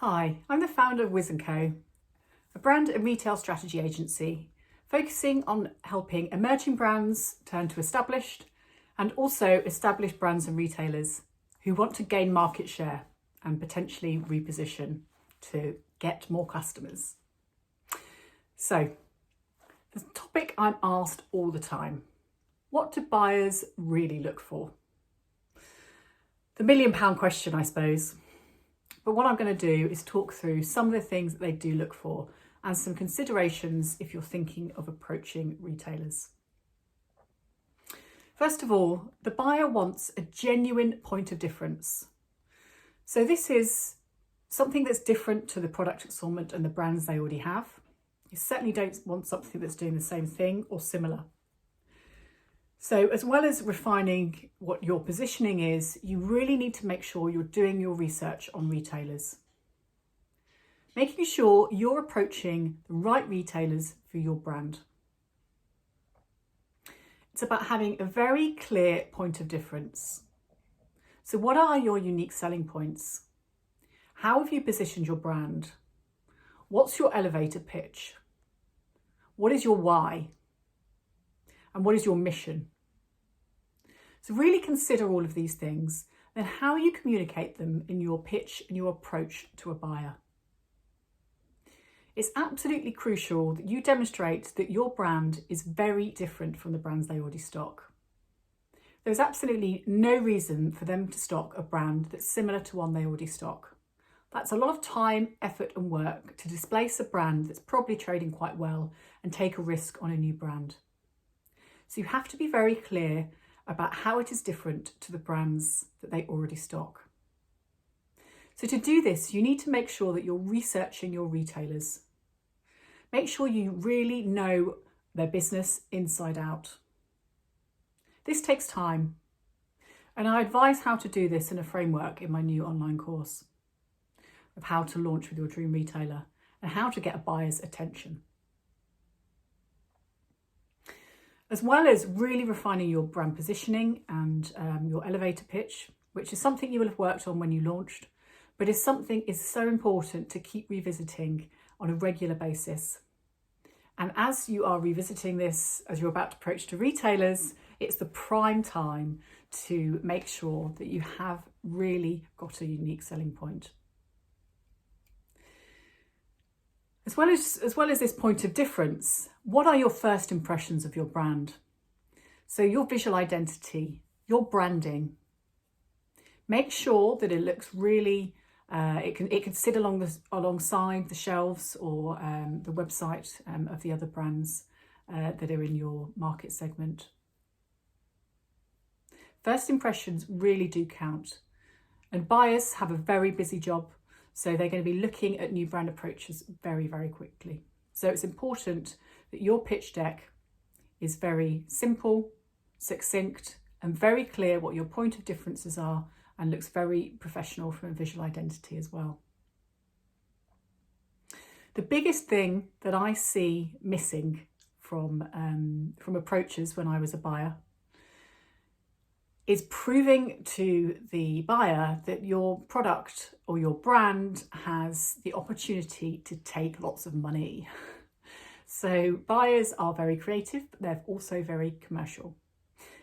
Hi, I'm the founder of WIZZ&CO, a brand and retail strategy agency focusing on helping emerging brands turn to established and also established brands and retailers who want to gain market share and potentially reposition to get more customers. So, the topic I'm asked all the time: what do buyers really look for? The £1 million question, I suppose. But what I'm going to do is talk through some of the things that they do look for and some considerations if you're thinking of approaching retailers. First of all, the buyer wants a genuine point of difference. So this is something that's different to the product assortment and the brands they already have. You certainly don't want something that's doing the same thing or similar. So as well as refining what your positioning is, you really need to make sure you're doing your research on retailers. Making sure you're approaching the right retailers for your brand. It's about having a very clear point of difference. So what are your unique selling points? How have you positioned your brand? What's your elevator pitch? What is your why? And what is your mission? So really consider all of these things, then how you communicate them in your pitch and your approach to a buyer. It's absolutely crucial that you demonstrate that your brand is very different from the brands they already stock. There's absolutely no reason for them to stock a brand that's similar to one they already stock. That's a lot of time, effort and work to displace a brand that's probably trading quite well and take a risk on a new brand. So you have to be very clear about how it is different to the brands that they already stock. So to do this, you need to make sure that you're researching your retailers. Make sure you really know their business inside out. This takes time, and I advise how to do this in a framework in my new online course of how to launch with your dream retailer and how to get a buyer's attention. As well as really refining your brand positioning and your elevator pitch, which is something you will have worked on when you launched, but is something is so important to keep revisiting on a regular basis. And as you are revisiting this, as you're about to approach to retailers, it's the prime time to make sure that you have really got a unique selling point. As well as this point of difference, what are your first impressions of your brand? So your visual identity, your branding. Make sure that it looks really, it can sit alongside the shelves or the website of the other brands that are in your market segment. First impressions really do count, and buyers have a very busy job. So they're going to be looking at new brand approaches very, very quickly. So it's important that your pitch deck is very simple, succinct, and very clear what your point of differences are, and looks very professional from a visual identity as well. The biggest thing that I see missing from approaches when I was a buyer is proving to the buyer that your product or your brand has the opportunity to take lots of money. So buyers are very creative, but they're also very commercial.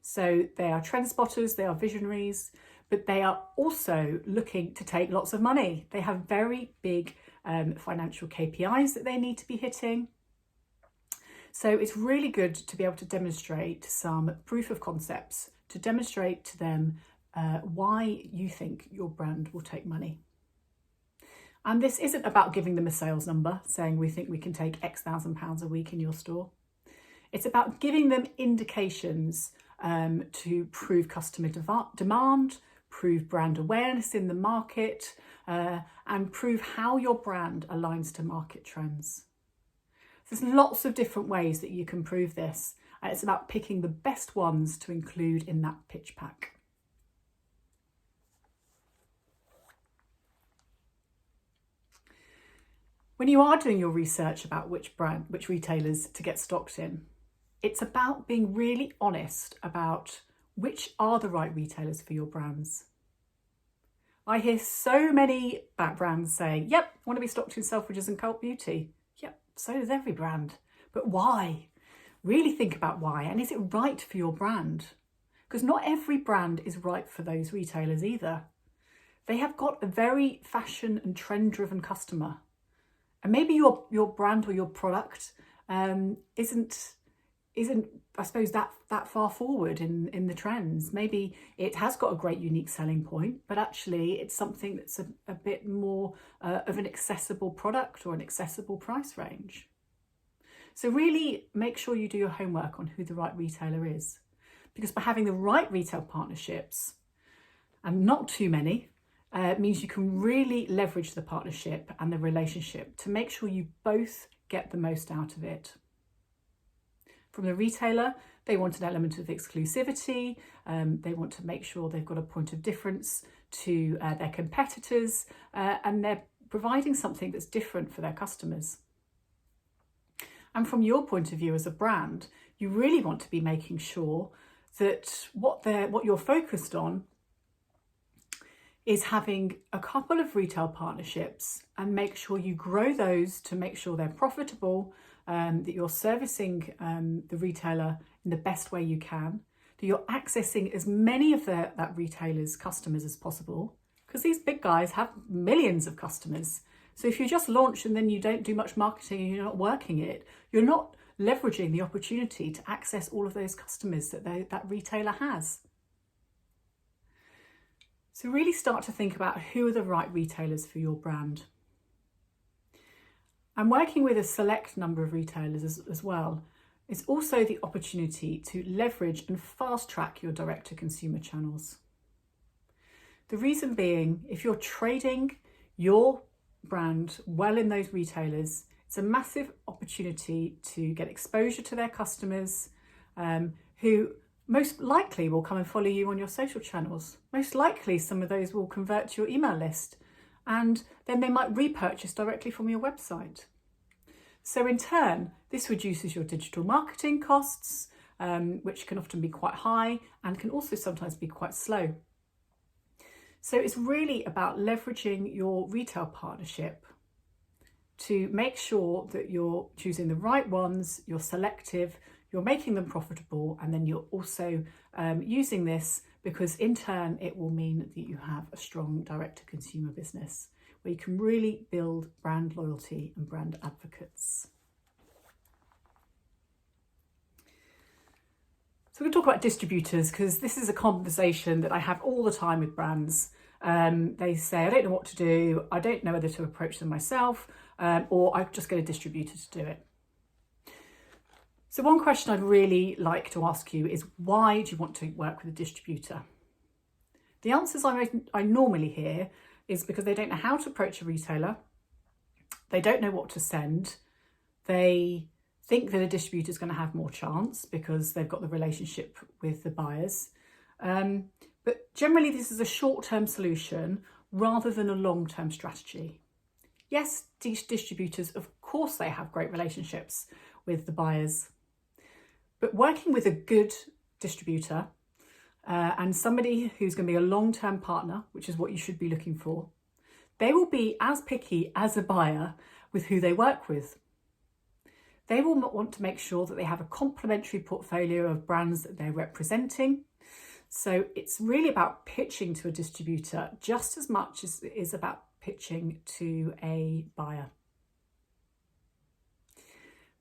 So they are trend spotters, they are visionaries, but they are also looking to take lots of money. They have very big financial KPIs that they need to be hitting. So it's really good to be able to demonstrate some proof of concepts to demonstrate to them why you think your brand will take money. And this isn't about giving them a sales number, saying we think we can take X thousand pounds a week in your store. It's about giving them indications to prove customer demand, prove brand awareness in the market, and prove how your brand aligns to market trends. There's lots of different ways that you can prove this. And it's about picking the best ones to include in that pitch pack. When you are doing your research about which retailers to get stocked in, it's about being really honest about which are the right retailers for your brands. I hear so many brands say, yep, I want to be stocked in Selfridges and Cult Beauty. Yep, so does every brand. But why? Really think about why, and is it right for your brand? Because not every brand is right for those retailers either. They have got a very fashion and trend driven customer. And maybe your brand or your product isn't I suppose that far forward in the trends. Maybe it has got a great unique selling point, but actually it's something that's a bit more of an accessible product or an accessible price range. So really make sure you do your homework on who the right retailer is, because by having the right retail partnerships, and not too many, means you can really leverage the partnership and the relationship to make sure you both get the most out of it. From the retailer, they want an element of exclusivity. They want to make sure they've got a point of difference to their competitors, and they're providing something that's different for their customers. And from your point of view as a brand, you really want to be making sure that what you're focused on is having a couple of retail partnerships, and make sure you grow those to make sure they're profitable, that you're servicing the retailer in the best way you can, that you're accessing as many of that retailer's customers as possible, because these big guys have millions of customers. So if you just launch and then you don't do much marketing and you're not working it, you're not leveraging the opportunity to access all of those customers that retailer has. So really start to think about who are the right retailers for your brand. And working with a select number of retailers as well is also the opportunity to leverage and fast track your direct-to-consumer channels. The reason being, if you're trading your brand well in those retailers, it's a massive opportunity to get exposure to their customers, who most likely will come and follow you on your social channels. Most likely some of those will convert to your email list, and then they might repurchase directly from your website. So in turn, this reduces your digital marketing costs, which can often be quite high and can also sometimes be quite slow. So it's really about leveraging your retail partnership to make sure that you're choosing the right ones, you're selective, you're making them profitable, and then you're also using this because in turn it will mean that you have a strong direct-to-consumer business where you can really build brand loyalty and brand advocates. So we're going to talk about distributors, because this is a conversation that I have all the time with brands. They say, I don't know what to do, I don't know whether to approach them myself, or I just get a distributor to do it. So one question I'd really like to ask you is, why do you want to work with a distributor? The answers I normally hear is because they don't know how to approach a retailer, they don't know what to send, they think that a distributor is going to have more chance because they've got the relationship with the buyers. But generally this is a short-term solution rather than a long-term strategy. Yes, distributors, of course they have great relationships with the buyers, but working with a good distributor and somebody who's going to be a long-term partner, which is what you should be looking for, they will be as picky as a buyer with who they work with. They will want to make sure that they have a complementary portfolio of brands that they're representing. So it's really about pitching to a distributor just as much as it is about pitching to a buyer.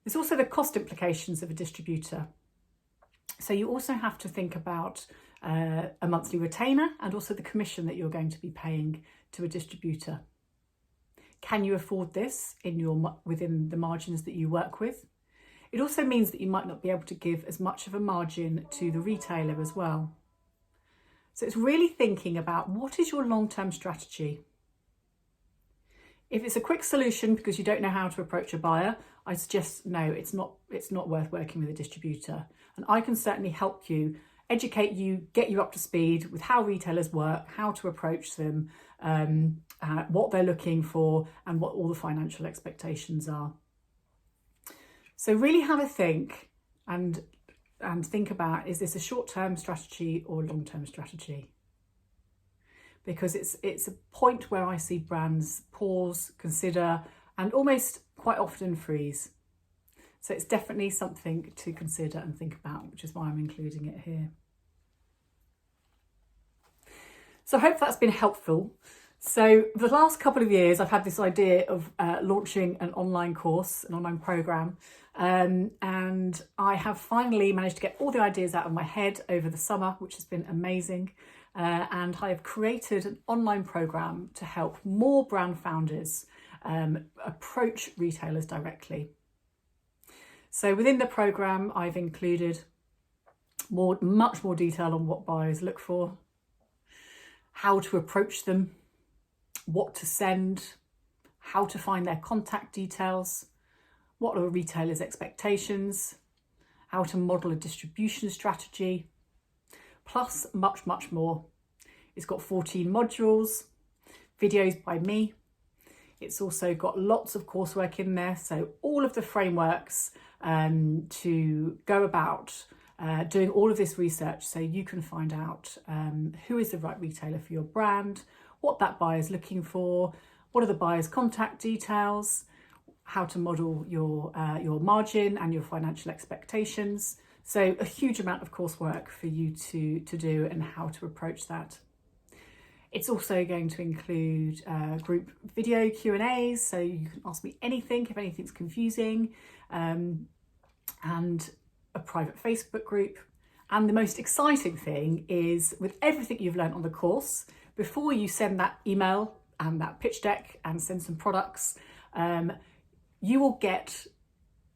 There's also the cost implications of a distributor. So you also have to think about a monthly retainer and also the commission that you're going to be paying to a distributor. Can you afford this within the margins that you work with? It also means that you might not be able to give as much of a margin to the retailer as well. So it's really thinking about, what is your long-term strategy? If it's a quick solution because you don't know how to approach a buyer, I suggest no, it's not worth working with a distributor. And I can certainly help you, educate you, get you up to speed with how retailers work, how to approach them, what they're looking for, and what all the financial expectations are. So really have a think and think about, is this a short-term strategy or a long-term strategy? because it's a point where I see brands pause, consider, and almost quite often freeze. So it's definitely something to consider and think about, which is why I'm including it here. So I hope that's been helpful. So the last couple of years, I've had this idea of launching an online course, an online program, and I have finally managed to get all the ideas out of my head over the summer, which has been amazing. And I have created an online program to help more brand founders approach retailers directly. So within the program, I've included much more detail on what buyers look for, how to approach them, what to send, how to find their contact details, what are retailers' expectations, how to model a distribution strategy, plus much, much more. It's got 14 modules, videos by me. It's also got lots of coursework in there, so all of the frameworks to go about doing all of this research so you can find out who is the right retailer for your brand, what that buyer is looking for, what are the buyer's contact details, how to model your margin and your financial expectations. So a huge amount of coursework for you to do and how to approach that. It's also going to include group video Q&As, so you can ask me anything if anything's confusing, and a private Facebook group. And the most exciting thing is, with everything you've learned on the course, before you send that email and that pitch deck and send some products, you will get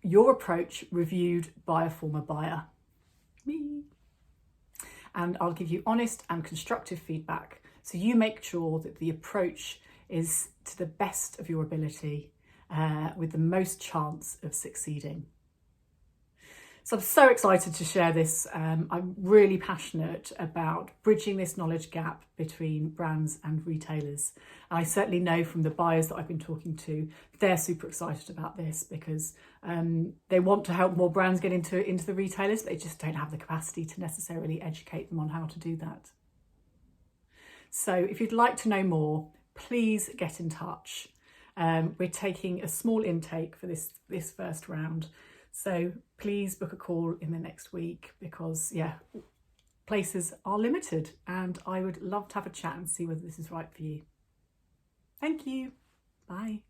your approach reviewed by a former buyer, me. And I'll give you honest and constructive feedback, so you make sure that the approach is to the best of your ability, with the most chance of succeeding. So I'm so excited to share this. I'm really passionate about bridging this knowledge gap between brands and retailers. I certainly know from the buyers that I've been talking to, they're super excited about this because they want to help more brands get into the retailers. They just don't have the capacity to necessarily educate them on how to do that. So if you'd like to know more, please get in touch. We're taking a small intake for this first round. So please book a call in the next week because, yeah, places are limited and I would love to have a chat and see whether this is right for you. Thank you. Bye.